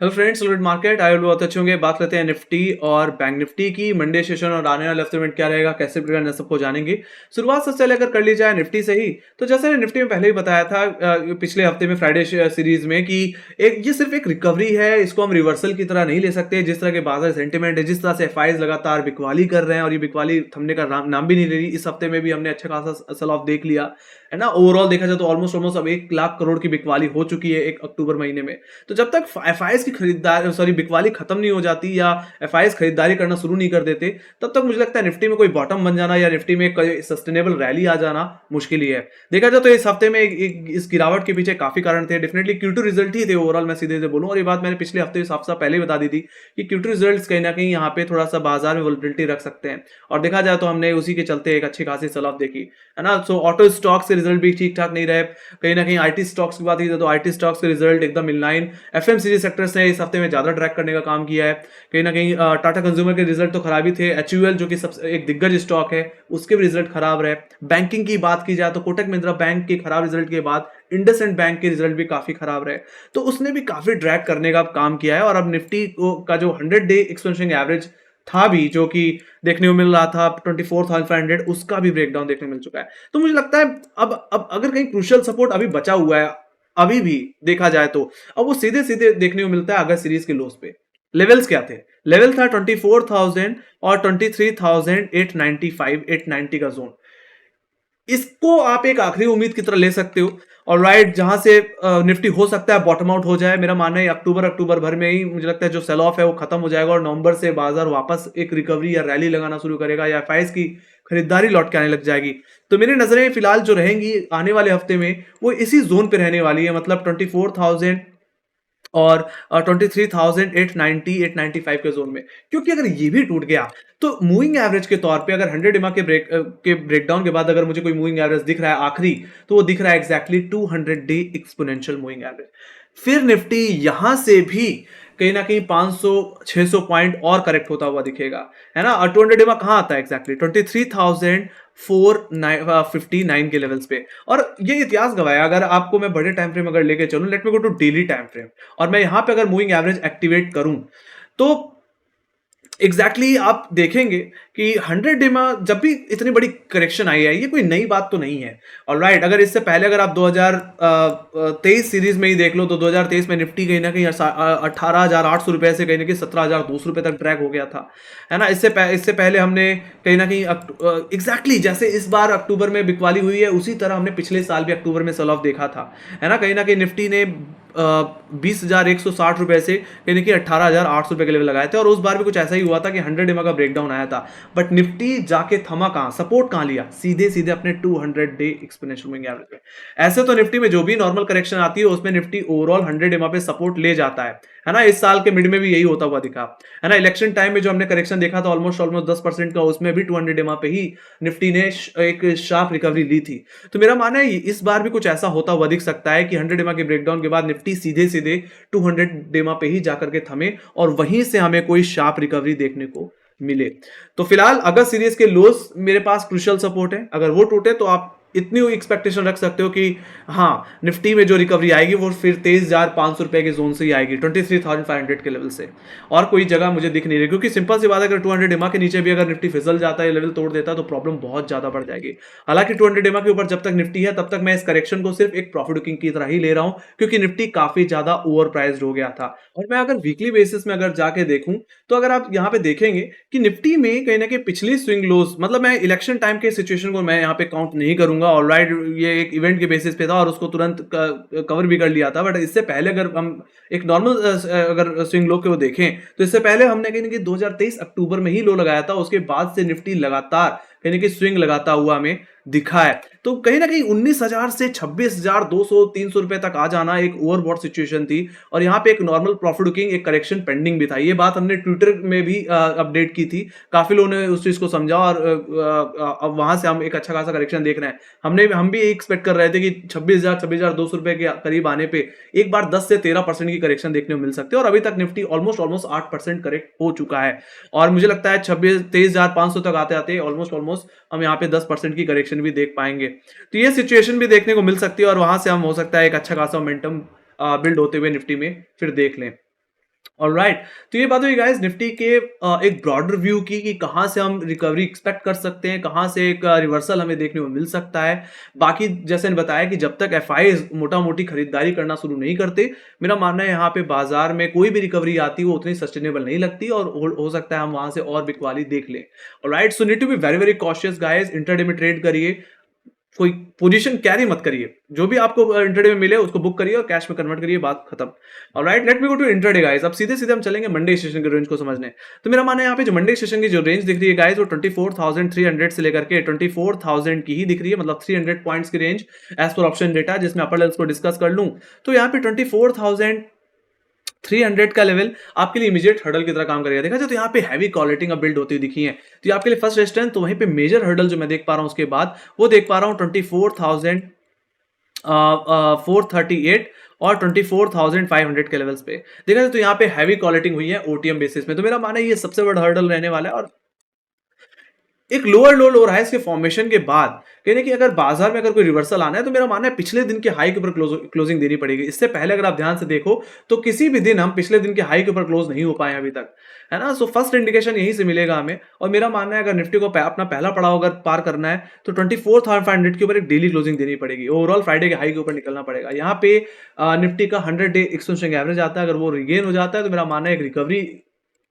Hello friends, liquid market आए बहुत अच्छे होंगे। बात करते हैं निफ्टी और बैंक निफ्टी की। मंडे सेशन और आने वाले हफ्ते में क्या रहेगा, कैसे करना, सबको जानेंगे। शुरुआत सबसे पहले अगर कर ली जाए निफ्टी से ही, तो जैसे मैंने निफ्टी में पहले ही बताया था पिछले हफ्ते में फ्राइडे सीरीज में कि एक ये सिर्फ एक रिकवरी है, इसको हम रिवर्सल की तरह नहीं ले सकते। जिस तरह के बाजार सेंटिमेंट है, जिस तरह से एफआईज लगातार बिकवाली कर रहे हैं और ये बिकवाली थमने का नाम भी नहीं ले रही। इस हफ्ते में भी हमने अच्छा खासा सेल ऑफ देख लिया है ना। ओवरऑल देखा जाए तो ऑलमोस्ट ऑलमोस्ट अब 1 लाख करोड़ की बिकवाली हो चुकी है 1 अक्टूबर महीने में। तो जब तक एफआईएस की खरीदार सॉरी बिकवाली खत्म नहीं हो जाती या एफआईएस खरीदारी करना शुरू नहीं कर देते, तब तक मुझे लगता है निफ्टी में कोई बॉटम बन जाना या निफ्टी में कोई सस्टेनेबल रैली आ जाना मुश्किल ही है। देखा जाए तो इस हफ्ते में इस गिरावट के पीछे काफी कारण थे। डेफिनेटली Q2 रिजल्ट ही थे ओवरऑल, मैं सीधे से बोलूं। और ये बात मैंने पिछले हफ्ते साफ साफ पहले ही बता दी थी कि Q2 रिजल्ट कहीं ना कहीं यहाँ पे थोड़ा सा बाजार में वोलेटिलिटी रख सकते हैं। और देखा जाए तो हमने उसी के चलते एक अच्छी खासी सेल ऑफ देखी है ना। सो ऑटो स्टॉक के रिजल्ट भी ठीक ठाक नहीं रहे। कहीं ना कहीं आईटी स्टॉक्स की बात की जाए तो आईटी स्टॉक्स के रिजल्ट एकदम इनलाइन। एफएमसीजी सेक्टर्स ने इस हफ्ते में ज्यादा ट्रैक करने का काम किया है। कहीं ना कहीं टाटा कंज्यूमर के रिजल्ट तो खराब ही थे। एचयूएल जो कि सबसे एक दिग्गज स्टॉक है, उसके भी रिजल्ट खराब रहे। बैंकिंग की बात की जाए तो कोटक महिंद्रा बैंक के खराब रिजल्ट के बाद इंडसइंड बैंक के रिजल्ट भी काफी खराब रहे। तो उसने भी काफी ड्रैग करने का काम किया है। और अब निफ्टी का जो 100 डे एक्सपेंशन एवरेज था भी, जो कि देखने को मिल रहा था 24,500, उसका भी ब्रेकडाउन देखने को मिल चुका है। तो मुझे लगता है अब अगर कहीं क्रूशियल सपोर्ट अभी बचा हुआ है, अभी भी देखा जाए तो अब वो सीधे सीधे देखने को मिलता है अगर सीरीज के लोस पे। लेवल्स क्या थे? लेवल था 24,000 और 23,895 890 का जोन। इसको आप एक आखिरी उम्मीद की तरह ले सकते हो। और राइट, जहां से निफ्टी हो सकता है बॉटम आउट हो जाए। मेरा मानना है अक्टूबर भर में ही मुझे लगता है जो सेल ऑफ है वो खत्म हो जाएगा और नवंबर से बाजार वापस एक रिकवरी या रैली लगाना शुरू करेगा या एफआईएस की खरीदारी लौट के आने लग जाएगी। तो मेरी नजरें फिलहाल जो रहेंगी आने वाले हफ्ते में वो इसी जोन पे रहने वाली है, मतलब 24,000 और 23,890 895 के जोन में। क्योंकि अगर ये भी टूट गया तो मूविंग एवरेज के तौर पे अगर 100 EMA के ब्रेकडाउन के बाद अगर मुझे कोई मूविंग एवरेज दिख रहा है आखिरी, तो वो दिख रहा है exactly 200 day exponential moving average. फिर निफ्टी यहां से भी कहीं ना कहीं 500 600 पॉइंट और करेक्ट होता हुआ दिखेगा, है ना। और 200 EMA कहां आता है एग्जैक्टली 23,459 के लेवल्स पे। और ये इतिहास गवाया। अगर आपको मैं बड़े टाइम फ्रेम अगर लेके चलूं, let me go to daily time frame, और मैं यहां पे अगर मूविंग एवरेज एक्टिवेट करूं, तो एग्जैक्टली आप देखेंगे कि 100 EMA जब भी इतनी बड़ी करेक्शन आई है, ये कोई नई बात तो नहीं है। और राइट, अगर इससे पहले अगर आप 2023 सीरीज में ही देख लो तो 2023 में निफ्टी कहीं ना कहीं 18,800 रुपए से कहीं ना कहीं 17,200 रुपए तक ट्रैक हो गया था, है ना। इससे पहले हमने कहीं ना कहीं एग्जैक्टली जैसे इस बार अक्टूबर में बिकवाली हुई है, उसी तरह हमने पिछले साल भी अक्टूबर में सेल ऑफ देखा था, है ना। कहीं ना कहीं निफ्टी ने 20,160 रुपए से कहीं ना कहीं 18,800 रुपए के लेवल लगाए थे। और उस बार भी कुछ ऐसा ही हुआ था कि 100 EMA का ब्रेकडाउन आया था। बट निफ्टी जाके थमा कहां, सपोर्ट कहां लिया? सीधे सीधे अपने 200 डे एक्सपोनेंशियल मूविंग एवरेज पे। ऐसे तो निफ्टी में जो भी नॉर्मल करेक्शन आती है उसमें निफ्टी ओवरऑल 100 EMA पे सपोर्ट ले जाता है ना। इस साल के मिड में भी यही होता हुआ दिखा, है ना। इलेक्शन टाइम में जो हमने करेक्शन देखा था ऑलमोस्ट ऑलमोस्ट 10% का, उसमें भी 200 EMA पे ही निफ्टी ने एक शार्प रिकवरी ली थी। तो मेरा मानना है इस बार भी कुछ ऐसा होता हुआ दिख सकता है कि 100 EMA के ब्रेकडाउन के बाद निफ्टी सीधे सीधे 200 EMA पे ही जाकर के थमे और वहीं से हमें कोई शार्प रिकवरी देखने को मिले। तो फिलहाल अगर सीरीज के लोस मेरे पास क्रुशियल सपोर्ट है, अगर वो टूटे तो आप इतनी एक्सपेक्टेशन रख सकते हो कि हाँ, निफ्टी में जो रिकवरी आएगी वो फिर 23,500 रुपए के जोन से ही आएगी, 23,500 के लेवल से। और कोई जगह मुझे दिख नहीं रही, क्योंकि सिंपल सी बात है, अगर 200 EMA के नीचे भी अगर निफ्टी फिसल जाता है, लेवल तोड़ देता है, तो प्रॉब्लम बहुत ज्यादा बढ़ जाएगी। हालांकि 200 EMA के ऊपर जब तक निफ्टी है तब तक मैं इस करेक्शन को सिर्फ एक प्रॉफिट बुकिंग की तरह ही ले रहा हूं, क्योंकि निफ्टी काफी ज्यादा ओवर प्राइस्ड हो गया था। और मैं अगर वीकली बेसिस में अगर जाके देखूं, तो अगर आप यहां पे देखेंगे कि निफ्टी में कहीं ना कहीं पिछली स्विंग लोज, मतलब मैं इलेक्शन टाइम के सिचुएशन को मैं यहां पे काउंट नहीं करूंगा। ऑलराइट, ये एक इवेंट के बेसिस पे था और उसको तुरंत कवर भी कर लिया था। बट इससे पहले अगर हम एक नॉर्मल अगर स्विंग लो के वो देखें, तो इससे पहले हमने कहीं ना कहीं 2023 अक्टूबर में ही लो लगाया था। उसके बाद से निफ्टी लगातार कहीं ना कहीं स्विंग लगाता हुआ हमें दिखा है। तो कहीं ना कहीं 19,000 से 26,200 300 रुपए तक आ जाना एक ओवरबॉट सिचुएशन थी। और यहाँ पे एक नॉर्मल प्रॉफिट बुकिंग, एक करेक्शन पेंडिंग भी था। ये बात हमने ट्विटर में भी अपडेट की थी, काफी लोगों ने उस चीज को समझा। और अब वहां से हम एक अच्छा खासा करेक्शन देख रहे हैं। हम भी एक्सपेक्ट कर रहे थे कि 26,200 रुपए के करीब आने पे एक बार 10 से 13% की करेक्शन देखने को मिल सकती है। और अभी तक निफ्टी ऑलमोस्ट ऑलमोस्ट 8% करेक्ट हो चुका है। और मुझे लगता है 23,500 तक आते आते ऑलमोस्ट ऑलमोस्ट हम यहाँ पे 10% की करेक्शन भी देख पाएंगे। तो ये सिचुएशन भी देखने को मिल सकती है और वहां से हम हो सकता है एक अच्छा खासा मोमेंटम बिल्ड होते हुए निफ्टी में फिर देख लें। ऑलराइट, तो ये बात हुई गाइस निफ्टी के एक ब्रॉडर व्यू की कि कहाँ से हम रिकवरी एक्सपेक्ट कर सकते हैं, कहाँ से एक रिवर्सल हमें देखने को मिल सकता है। बाकी जैसे मैंने बताया कि जब तक एफआईज मोटा-मोटी खरीदारी करना शुरू नहीं करते, मेरा मानना है यहाँ पे बाजार में कोई भी रिकवरी आती है वो उतनी सस्टेनेबल नहीं लगती और हो सकता है हम वहाँ से और बिकवाली देख लें। Alright, so need to be very very cautious guys, intraday में ट्रेड करिए, कोई पोजीशन कैरी मत करिए। जो भी आपको इंट्राडे में मिले उसको बुक करिए और कैश में कन्वर्ट करिए, बात खत्म। Alright, let me go to intraday guys. अब सीधे-सीधे हम चलेंगे मंडे सेशन के रेंज को समझने। तो मेरा मानना है यहाँ पे जो मंडे सेशन की जो रेंज दिख रही है गाइस वो 24,300 से लेकर के 24,000 की ही दिख रही है, मतलब 300 पॉइंट्स की range as per option data, जिसमें अपर लेवल्स को डिस्कस कर लूँ, तो यहाँ पे 24,300 का लेवल आपके लिए इमीडिएट हर्डल की तरह काम करेगा। देखा जाए तो यहाँ पे हैवी क्वालिटी बिल्ड होती हुई दिखी है, तो ये आपके लिए फर्स्ट रेजिस्टेंस, तो वहीं पे मेजर हर्डल जो मैं देख पा रहा हूँ उसके बाद वो देख पा रहा हूँ 438 और 24,500 के लेवल्स पे। देखा जाए तो यहाँ पे हैवी क्वालिटी हुई है ओटीएम बेसिस में, तो मेरा मानना है ये सबसे बड़ा हर्डल रहने वाला है। और एक लोअर लो लो रहा है इसके फॉर्मेशन के बाद, कहने कि अगर बाजार में अगर कोई रिवर्सल आना है तो मेरा मानना है पिछले दिन के हाई के ऊपर क्लोजिंग देनी पड़ेगी। इससे पहले अगर आप ध्यान से देखो तो किसी भी दिन हम पिछले दिन के हाई के ऊपर क्लोज नहीं हो पाए अभी तक, है ना। सो फर्स्ट इंडिकेशन यहीं से मिलेगा हमें, और मेरा मानना है अगर निफ्टी को अपना पहला पड़ाव अगर पार करना है तो 24,500 के ऊपर एक डेली क्लोजिंग देनी पड़ेगी, ओवरऑल फ्राइडे के हाई के ऊपर निकलना पड़ेगा। यहाँ पे निफ्टी का 100 डे एक्सटेंशन एवरेज आता है, अगर वो रिगेन हो जाता है तो मेरा मानना है एक रिकवरी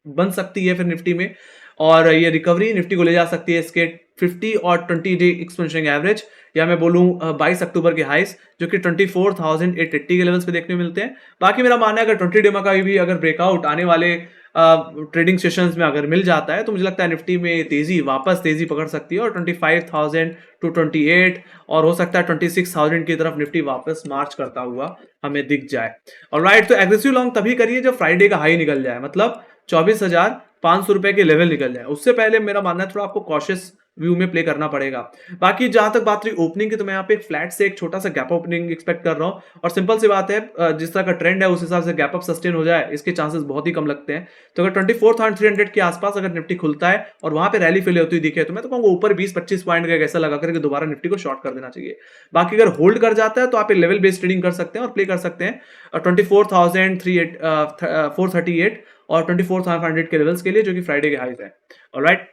बन सकती है फिर निफ्टी में, और ये रिकवरी निफ्टी को ले जा सकती है इसके 50 और 20 डे एक्सपेंशन एवरेज, या मैं बोलूं 22 अक्टूबर के हाइस जो कि 24,880 के लेवल्स पे देखने को मिलते हैं। बाकी मेरा मानना है अगर 20 डे का भी अगर ब्रेकआउट आने वाले ट्रेडिंग सेशंस में अगर मिल जाता है तो मुझे लगता है निफ्टी में वापस तेजी पकड़ सकती है, और 25,000 टू 28 और हो सकता है 26,000 की तरफ निफ्टी वापस मार्च करता हुआ हमें दिख जाए। ऑलराइट, तो एग्रेसिव लॉन्ग तभी करिए जब फ्राइडे का हाई निकल जाए, मतलब 24,500 रुपए के लेवल निकल जाए, उससे पहले मेरा मानना है थोड़ा आपको कॉशियस व्यू में प्ले करना पड़ेगा। बाकी जहां तक बात रही ओपनिंग की, तो मैं यहाँ पे एक फ्लैट से एक छोटा सा गैप ओपनिंग एक्सपेक्ट कर रहा हूँ, और सिंपल सी बात है जिस तरह का ट्रेंड है उस हिसाब से गैप अप सस्टेन हो जाए इसके चांसेस बहुत ही कम लगते हैं। तो अगर 24,300 के आसपास अगर निफ्टी खुलता है और वहां पे रैली फेल होती हुई दिखे तो मैं तो कहूंगा ऊपर 20-25 पॉइंट का ऐसा लगा करके दोबारा निफ्टी को शॉर्ट कर देना चाहिए। बाकी अगर होल्ड कर जाता है तो आप एक लेवल बेस्ड ट्रेडिंग कर सकते हैं और प्ले कर सकते हैं 24,438 और 24,500 के लेवल्स के लिए, जो कि फ्राइडे के हाईज है। ऑलराइट,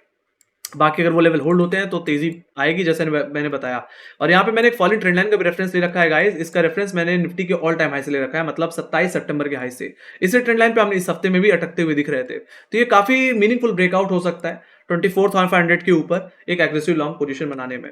बाकी अगर वो लेवल होल्ड होते हैं तो तेजी आएगी जैसे मैंने बताया। और यहाँ पे मैंने एक फॉलिंग ट्रेंड लाइन का भी रेफरेंस ले रखा है गाइस, इसका रेफरेंस मैंने निफ्टी के ऑल टाइम हाई से ले रखा है, मतलब 27 सितंबर के हाई से। इसी ट्रेंड लाइन पे हमने इस हफ्ते में भी अटकते हुए दिख रहे थे, तो ये काफी मीनिंगफुल ब्रेकआउट हो सकता है 24,500 के ऊपर एक एग्रेसिव लॉन्ग पोजीशन बनाने में।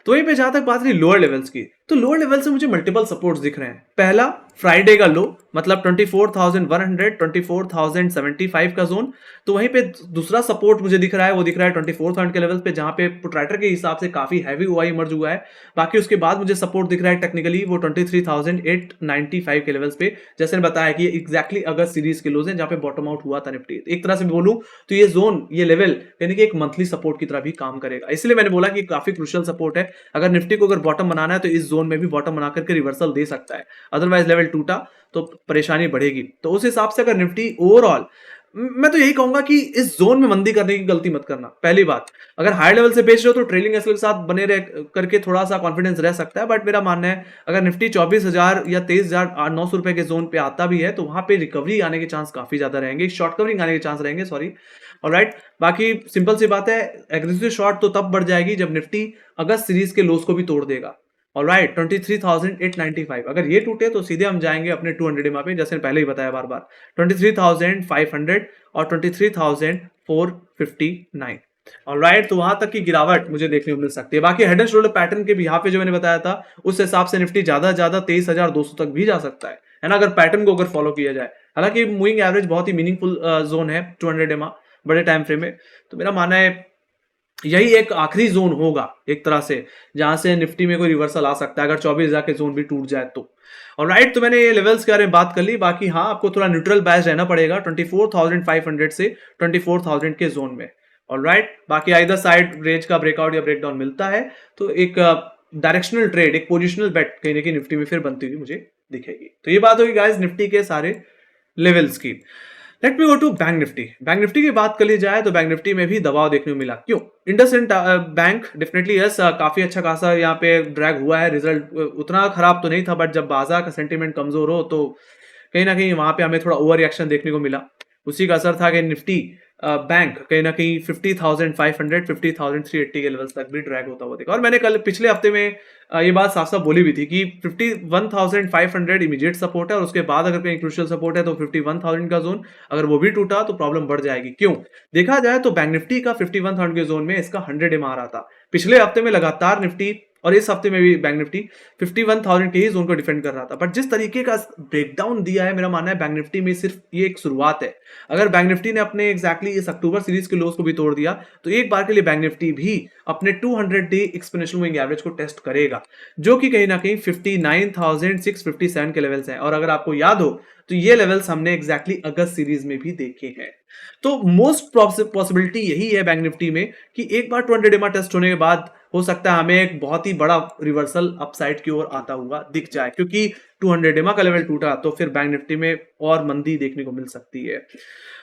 तो वहीं पे जहां तक बात रही लोअर लेवल्स की, तो लोअर लेवल से मुझे मल्टीपल सपोर्ट्स दिख रहे हैं। पहला फ्राइडे का लो, मतलब 24,100 24,075 का जोन। तो वहीं पे दूसरा सपोर्ट मुझे दिख रहा है, वो दिख रहा है 24,000 के लेवल पे, जहां पे पुटराइटर के हिसाब से काफी हैवी ओआई इमर्ज हुआ है। बाकी उसके बाद मुझे सपोर्ट दिख रहा है टेक्निकली वो 23,895 के लेवल्स पे, जैसे मैंने बताया कि एग्जैक्टली अगस्त सीरीज के लोज हैं जहां पे बॉटम आउट हुआ था निफ्टी। एक तरह से बोलूं तो ये जोन, ये लेवल यानी कि एक मंथली सपोर्ट की तरह भी काम करेगा, इसलिए मैंने बोला कि काफी क्रूशियल सपोर्ट है। अगर निफ्टी को अगर बॉटम बनाना है तो इस जोन में भी बॉटम बना करके रिवर्सल दे सकता है, अदरवाइज लेवल टूटा तो परेशानी बढ़ेगी। तो उस हिसाब से अगर निफ्टी ओवरऑल, मैं तो यही कहूंगा कि इस जोन में मंदी करने की गलती मत करना। पहली बात, अगर हाई लेवल से बेच रहे हो तो ट्रेलिंग एसएल के साथ बने रह करके थोड़ा सा कॉन्फिडेंस रह सकता है, बट मेरा मानना है अगर निफ्टी 24,000 या 23,900 रुपए के जोन पे आता भी है तो वहां पे रिकवरी आने के चांस काफी ज्यादा रहेंगे, शॉर्ट कवरिंग आने के चांस रहेंगे, सॉरी। ऑलराइट, बाकी सिंपल सी बात है, एग्रेसिव शॉर्ट तो तब बढ़ जाएगी जब निफ्टी अगस्त सीरीज के लोस को भी तोड़ देगा। ऑलराइट, 23,895 अगर ये टूटे तो सीधे हम जाएंगे अपने 200 एमआ पे, जैसे पहले ही बताया बार बार 23,500 और 23,459। ऑलराइट, तो वहां तक की गिरावट मुझे देखने को मिल सकती है। बाकी हेड एंड शोल्डर पैटर्न के भी यहाँ पे जो मैंने बताया था उस हिसाब से निफ्टी ज्यादा 23,200 तक भी जा सकता है ना, अगर पैटर्न को अगर फॉलो किया जाए। हालांकि मूविंग एवरेज बहुत ही मीनिंगफुल जोन है 200 एमआ बड़े टाइम फ्रेम में, तो मेरा मानना है यही एक आखिरी जोन होगा एक तरह से जहां से निफ्टी में कोई रिवर्सल आ सकता है अगर 24,000 के जोन भी टूट जाए तो। ऑलराइट, तो मैंने ये लेवल्स के बारे में बात कर ली। बाकी हाँ, आपको थोड़ा न्यूट्रल बैच रहना पड़ेगा 24,500 से 24,000 के जोन में। ऑलराइट, बाकी आइदर साइड रेंज का ब्रेकआउट या ब्रेकडाउन मिलता है तो एक डायरेक्शनल ट्रेड, एक पोजिशनल बेट कहीं ना कहीं निफ्टी में फिर बनती हुई मुझे दिखेगी। तो ये बात होगी गाइस निफ्टी के सारे लेवल्स की। Let me go to bank Nifty. Bank Nifty की बात कर ली जाए तो बैंक निफ्टी में भी दबाव देखने को मिला। क्यों? इंडसइंड बैंक डेफिनेटली यस काफी अच्छा खासा यहाँ पे ड्रैग हुआ है। रिजल्ट उतना खराब तो नहीं था, बट जब बाजार का सेंटीमेंट कमजोर हो तो कहीं ना कहीं वहां पे हमें थोड़ा ओवर रिएक्शन देखने को मिला। उसी का असर था कि निफ्टी बैंक कहीं ना कहीं 50,500 50,380 के लेवल्स तक भी ड्रैग होता हुआ देखा। और मैंने कल पिछले हफ्ते में ये बात साफ साफ बोली भी थी कि 51,500 इमीडिएट सपोर्ट है, और उसके बाद अगर कहीं क्रूशियल सपोर्ट है तो 51,000 का जोन, अगर वो भी टूटा तो प्रॉब्लम बढ़ जाएगी। क्यों? देखा जाए तो बैंक निफ्टी का 51,000 के जोन में इसका 100 MA आ रहा था। पिछले हफ्ते में लगातार निफ्टी और इस हफ्ते में भी बैंक निफ्टी 51,000 के ही जोन को डिफेंड कर रहा था। बट जिस तरीके का ब्रेकडाउन दिया है, मेरा मानना है बैंक निफ्टी में सिर्फ ये एक शुरुआत है। अगर बैंक निफ्टी ने अपने एग्जैक्टली इस अक्टूबर सीरीज के लोस को भी तोड़ दिया तो एक बार के लिए बैंक निफ्टी भी अपने 200 डे एक्सपोनेंशियल मूविंग एवरेज को टेस्ट करेगा, जो कि कहीं ना कहीं 59,657 के लेवल्स हैं। और अगर आपको याद हो तो ये लेवल्स हमने एग्जैक्टली अगस्त सीरीज में भी देखे हैं। तो मोस्ट पॉसिबिलिटी यही है बैंक निफ्टी में कि एक बार 200 डेमा टेस्ट होने के बाद हो सकता है हमें एक बहुत ही बड़ा रिवर्सल अपसाइड की ओर आता हुआ दिख जाए, क्योंकि 200 डेमा का लेवल टूटा तो फिर बैंक निफ्टी में और मंदी देखने को मिल सकती है।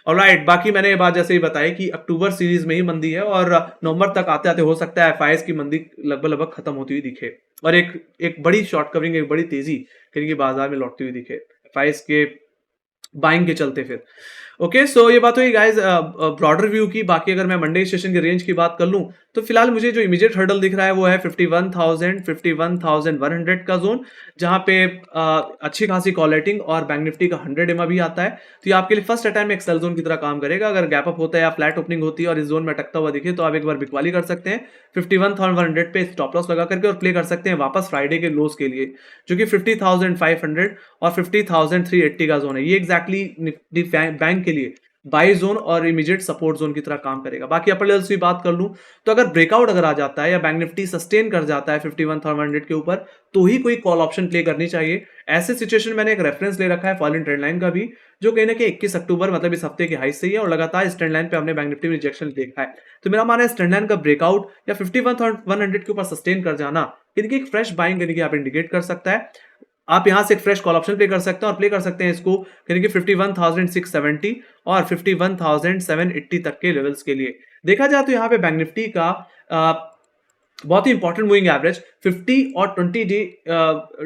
ऑलराइट, बाकी मैंने ये बात जैसे ही बताई कि अक्टूबर सीरीज में ही मंदी है और नवंबर तक आते आते हो सकता है एफआईएस की मंदी लगभग लगभग खत्म होती हुई दिखे और एक बड़ी शॉर्ट कवरिंग, एक बड़ी तेजी कहीं बाजार में लौटती हुई दिखे एफआईएस के बाइंग के चलते फिर। ओके, सो ये बात हुई गाइस ब्रॉडर व्यू की। बाकी अगर मैं मंडे सेशन की रेंज की बात कर लूं तो फिलहाल मुझे जो इमीडिएट हर्डल दिख रहा है वो है 51,000 51,100 का जोन, जहां पे अच्छी खासी कॉल रेटिंग और बैंक निफ्टी का 100 एमआ भी आता है। तो ये आपके लिए फर्स्ट अटैम्प में एक सेल जोन की तरह काम करेगा। अगर गैप अप होता है या फ्लैट ओपनिंग होती है और इस जोन में अटकता हुआ दिखे तो आप एक बार बिकवाली कर सकते हैं 51,100 पे स्टॉप लॉस लगा करके और प्ले कर सकते हैं वापस फ्राइडे के लोस के लिए, जो कि 50,500 और 50,380 का जोन है। ये एग्जैक्टली निफ्टी बैंक के लिए बाई जोन और इमीडिएट सपोर्ट जोन की तरह काम करेगा। बाकी अपर लेवल्स की बात कर लूं तो अगर ब्रेकआउट अगर आ जाता है या बैंक निफ्टी सस्टेन कर जाता है 51,100 के ऊपर तो ही कोई कॉल ऑप्शन प्ले करनी चाहिए। ऐसे सिचुएशन मैंने एक रेफरेंस ले रखा है फॉल इन ट्रेंड लाइन का भी, जो कहीं ना कहीं 21 अक्टूबर मतलब इस हफ्ते की हाई से ही है और लगातार इस ट्रेंड लाइन पे हमने बैंक निफ्टी में रिजेक्शन देखा है। तो मेरा मानना है इस ट्रेंड लाइन का ब्रेकआउट या 51,100 के ऊपर सस्टेन कर जाना इनकी एक फ्रेश बाइंग करने की आप इंडिकेट कर सकता है। आप यहां से एक फ्रेश कॉल ऑप्शन प्ले कर सकते हैं और प्ले कर सकते हैं इसको यानी कि 51,670 और 51,780 तक के लेवल्स के लिए। देखा जाए तो यहाँ पे बैंक निफ्टी का बहुत ही इंपॉर्टेंट मूविंग एवरेज 50 और 20 डे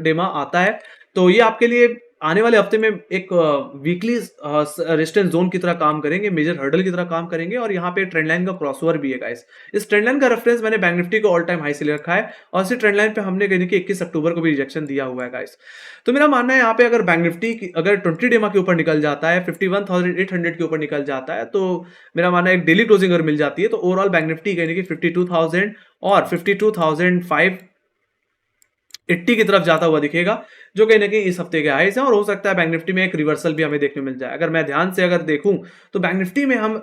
डेमा आता है। तो ये आपके लिए आने वाले हफ्ते में एक वीकली रेजिस्टेंस जोन की तरह काम करेंगे, मेजर हर्डल की तरह काम करेंगे और यहाँ पे ट्रेंड लाइन का क्रॉसओवर भी है गाइस। इस ट्रेंड लाइन का रेफरेंस मैंने बैंक निफ्टी को ऑल टाइम हाई से ले रखा है और इसी ट्रेंड लाइन पे हमने कहीं कि 21 अक्टूबर को भी रिजेक्शन दिया हुआ है गाइस। तो मेरा मानना है यहाँ पे अगर बैंक निफ्टी अगर 20 डेमा के ऊपर निकल जाता है 51,800 के ऊपर निकल जाता है तो मेरा मानना है एक डेली क्लोजिंग अगर मिल जाती है तो ओवरऑल बैंक निफ्टी कहीं कि 52,000 और 52,580 की तरफ जाता हुआ दिखेगा, जो कहीं ना कहीं इस हफ्ते के हाईस हैं और हो सकता है बैंक निफ्टी में एक रिवर्सल भी हमें देखने मिल जाए। अगर मैं ध्यान से अगर देखूं तो बैंक निफ्टी में हम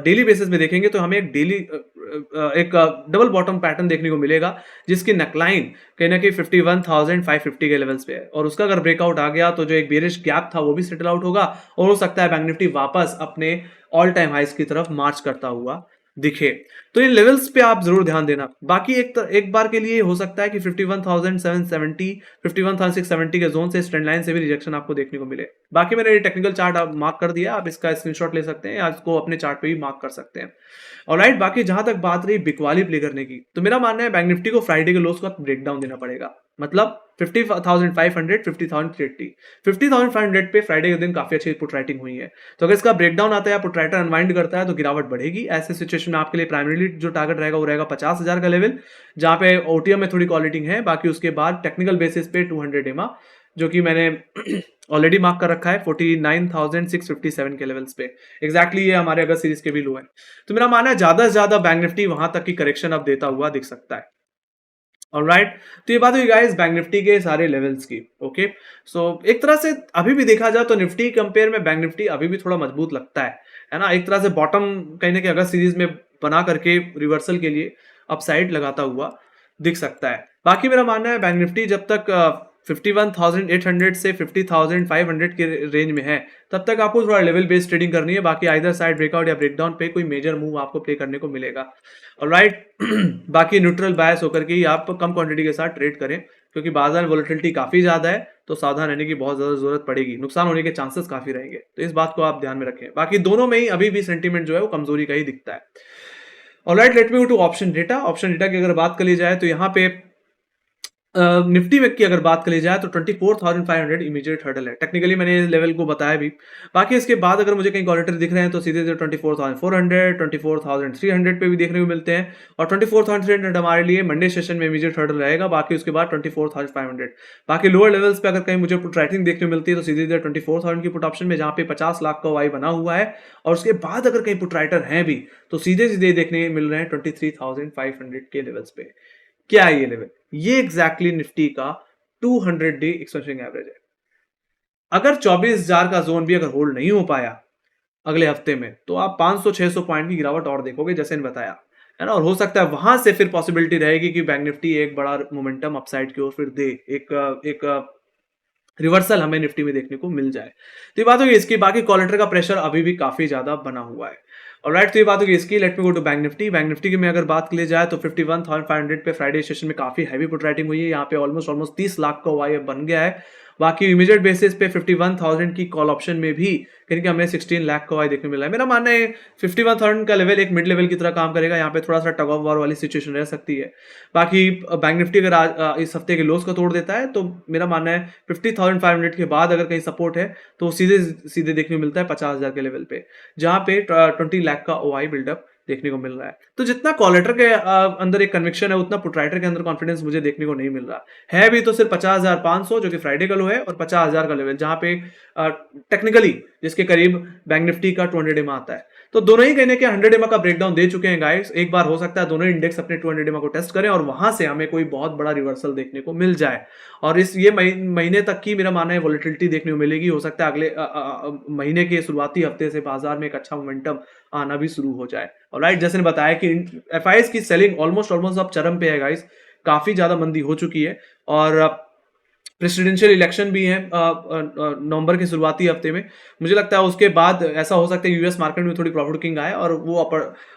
डेली बेसिस में देखेंगे तो हमें एक डेली एक डबल बॉटम पैटर्न देखने को मिलेगा, जिसकी नेकलाइन कहीं ना कहीं 51,550 के लेवल्स पे है और उसका अगर ब्रेकआउट आ गया तो जो एक बेरिश गैप था वो भी सेटल आउट होगा और हो सकता है बैंक निफ्टी वापस अपने ऑल टाइम हाइस की तरफ मार्च करता हुआ दिखे। तो इन लेवल्स पे आप जरूर ध्यान देना। बाकी एक बार के लिए हो सकता है कि 51,770 51,670 के जोन से ट्रेंड लाइन से भी रिजेक्शन आपको देखने को मिले। बाकी मैंने टेक्निकल चार्ट मार्क कर दिया, आप इसका स्क्रीनशॉट ले सकते हैं या इसको अपने चार्ट पे भी मार्क कर सकते हैं। ऑलराइट, बाकी जहां तक बात रही बिकवाली प्ले करने की, तो मेरा मानना है बैंक निफ्टी को फ्राइडे के लोस का ब्रेकडाउन देना पड़ेगा। मतलब 50,500 50,380 50,500 पे फ्राइडे के दिन काफी अच्छी पुट राइटिंग हुई है। तो अगर इसका ब्रेकडाउन आता है, पुट राइटर अनवाइंड करता है तो गिरावट बढ़ेगी। ऐसे सिचुएशन में आपके लिए प्राइमरीली जो टारगेट रहेगा वो रहेगा 50,000 का लेवल, जहां पे ओटीएम में थोड़ी क्वालिटी है। बाकी उसके बाद टेक्निकल बेसिस पे 200 एमा जो कि मैंने ऑलरेडी मार्क कर रखा है 49,657 के लेवल्स पे। एग्जैक्टली ये हमारे अगर सीरीज के भी लो है। तो मेरा मानना है ज्यादा से ज्यादा बैंक निफ्टी वहां तक की करेक्शन अब देता हुआ दिख सकता है। ऑलराइट, तो ये बात हुई गाइस बैंक निफ्टी के सारे लेवल्स की। ओके, सो एक तरह से अभी भी देखा जाए तो निफ्टी कंपेयर में बैंक निफ्टी अभी भी थोड़ा मजबूत लगता है ना। एक तरह से बॉटम कहीं ना कहीं अगर सीरीज में बना करके रिवर्सल के लिए अपसाइड लगाता हुआ दिख सकता है। बाकी मेरा मानना है बैंक निफ्टी जब तक 51,800 से 50,500 के रेंज में है तब तक आपको थोड़ा लेवल बेस्ड ट्रेडिंग करनी है। बाकी आइदर साइड ब्रेकआउट या ब्रेकडाउन पे कोई मेजर मूव आपको प्ले करने को मिलेगा। ऑलराइट, बाकी न्यूट्रल बायस होकर के ही आप कम क्वांटिटी के साथ ट्रेड करें, क्योंकि बाजार में वोलेटिलिटी काफी ज्यादा है तो सावधान रहने की बहुत ज्यादा जरूरत पड़ेगी, नुकसान होने के चांसेस काफी रहेंगे। तो इस बात को आप ध्यान में रखें। बाकी दोनों में ही अभी भी सेंटीमेंट जो है वो कमजोरी का ही दिखता है। Alright, let me go to option data. Option data की अगर बात कर ली जाए तो यहाँ पे निफ्टी में की अगर बात करी जाए तो 24,500 इमीडिएट हर्डल है। टेक्निकली मैंने इस लेवल को बताया भी। बाकी इसके बाद अगर मुझे कहीं क्वालिटर दिख रहे हैं तो सीधे-सीधे 24,400, 24,300 पे भी देखने को मिलते हैं और 24,300 हमारे लिए मंडे सेशन में इमीडिएट हर्डल रहेगा। बाकी उसके बाद 24,500। बाकी लोअर लेवल्स पे अगर कहीं मुझे पुट राइटिंग देखने को मिलती है तो सीधे-सीधे 24,000 की पुट ऑप्शन में, जहाँ पे 50 लाख का वाई बना हुआ है और उसके बाद अगर कहीं पुट राइटर हैं भी तो सीधे-सीधे देखने मिल रहे हैं 23,500 के लेवल्स पे। क्या है ये लेवल? ये एग्जैक्टली निफ्टी का 200 डे एक्सपेंसिंग एवरेज है। अगर 24,000 का जोन भी अगर होल्ड नहीं हो पाया अगले हफ्ते में, तो आप 500-600 पॉइंट की गिरावट और देखोगे, जैसे मैंने बताया, है ना? और हो सकता है वहां से फिर पॉसिबिलिटी रहेगी कि बैंक निफ्टी एक बड़ा मोमेंटम अपसाइड की ओर फिर दे, एक रिवर्सल हमें निफ्टी में देखने को मिल जाए। तो ये बात होगी इसकी। बाकी कॉलेटर का प्रेशर अभी भी काफी ज्यादा बना हुआ है। ऑलराइट, तो ये बात होगी इसकी। Let me go to bank Nifty. Bank Nifty की में अगर बात की ले जाए तो 51,500 पे फ्राइडे सेशन में काफी हैवी पुट राइटिंग हुई है। यहाँ पे ऑलमोस्ट 30 लाख का वाई बन गया है। बाकी इमीडिएट बेसिस पे 51,000 की कॉल ऑप्शन में भी कहीं कि हमें 16 लाख का वाई देखने को मिला है। मेरा मानना है 51,000 का लेवल एक मिड लेवल की तरह काम करेगा। यहाँ पे थोड़ा सा टग ऑफ वॉर वाली सिचुएशन रह सकती है। बाकी बैंक निफ्टी अगर आज इस हफ्ते के लोस को तोड़ देता है तो मेरा मानना है 50,500 के बाद अगर कहीं सपोर्ट है तो सीधे सीधे देखने को मिलता है 50,000 के लेवल पे, जहां पे 20 लाख का ओआई बिल्डअप देखने को मिल रहा है। तो जितना कॉलेटर के अंदर एक कन्विक्शन है, उतना पुटराइटर के अंदर कॉन्फिडेंस मुझे देखने को नहीं मिल रहा है। भी तो सिर्फ 50,500 जो कि फ्राइडे का लो है, और 50,000 का लेवल जहां पे टेक्निकली जिसके करीब बैंक निफ्टी का 200 एमए आता है। तो दोनों ही कहने के 100 एमए का ब्रेकडाउन दे चुके हैं गाइस। एक बार हो सकता है दोनों इंडेक्स अपने 200 एमए को टेस्ट करें और वहां से हमें कोई बहुत बड़ा रिवर्सल देखने को मिल जाए, और इस ये महीने तक की मेरा मानना है वॉलेटिलिटी देखने को मिलेगी। हो सकता है अगले महीने के शुरुआती हफ्ते से बाजार में एक अच्छा मोमेंटम आना भी शुरू हो जाए। ऑलराइट, जैसे ने बताया कि एफआईएस की सेलिंग ऑलमोस्ट अब चरम पे है गाइस। काफी ज्यादा मंदी हो चुकी है और प्रेसिडेंशियल इलेक्शन भी है नवंबर के शुरुआती हफ्ते में। मुझे लगता है उसके बाद ऐसा हो सकता है यूएस मार्केट में थोड़ी प्रॉफिट बुकिंग आए और वो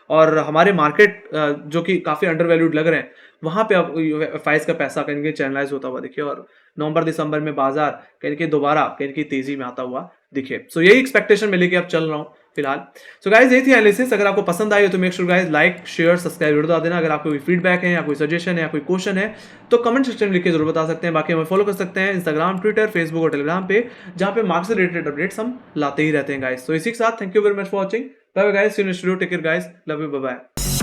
और हमारे मार्केट जो कि काफी अंडर वैल्यूड लग रहे हैं, वहां पे अब एफआईएस का पैसा कहीं के चैनलाइज होता हुआ दिखे और नवंबर दिसंबर में बाजार कहीं के दोबारा कहीं की तेजी में आता हुआ दिखे। सो यही एक्सपेक्टेशन में लेके अब चल रहा हूँ फिलहाल। सो गाइज यही थी एनालिसिस। अगर आपको पसंद आई हो तो make sure guys like share subscribe जरूर बता देना। अगर आपको कोई फीडबैक है या कोई सजेशन है या कोई क्वेश्चन है तो कमेंट सेक्शन में लिख के जरूर बता सकते हैं। बाकी हमें फॉलो कर सकते हैं इंस्टाग्राम, ट्विटर, फेसबुक और टेलीग्राम पे, जहां पे मार्क्स से रिलेटेड अपडेट्स हम लाते ही रहते हैं गाइज। तो इसी के साथ thank you very much for watching. Bye bye guys, see you in studio, take care guys, love you, bye bye.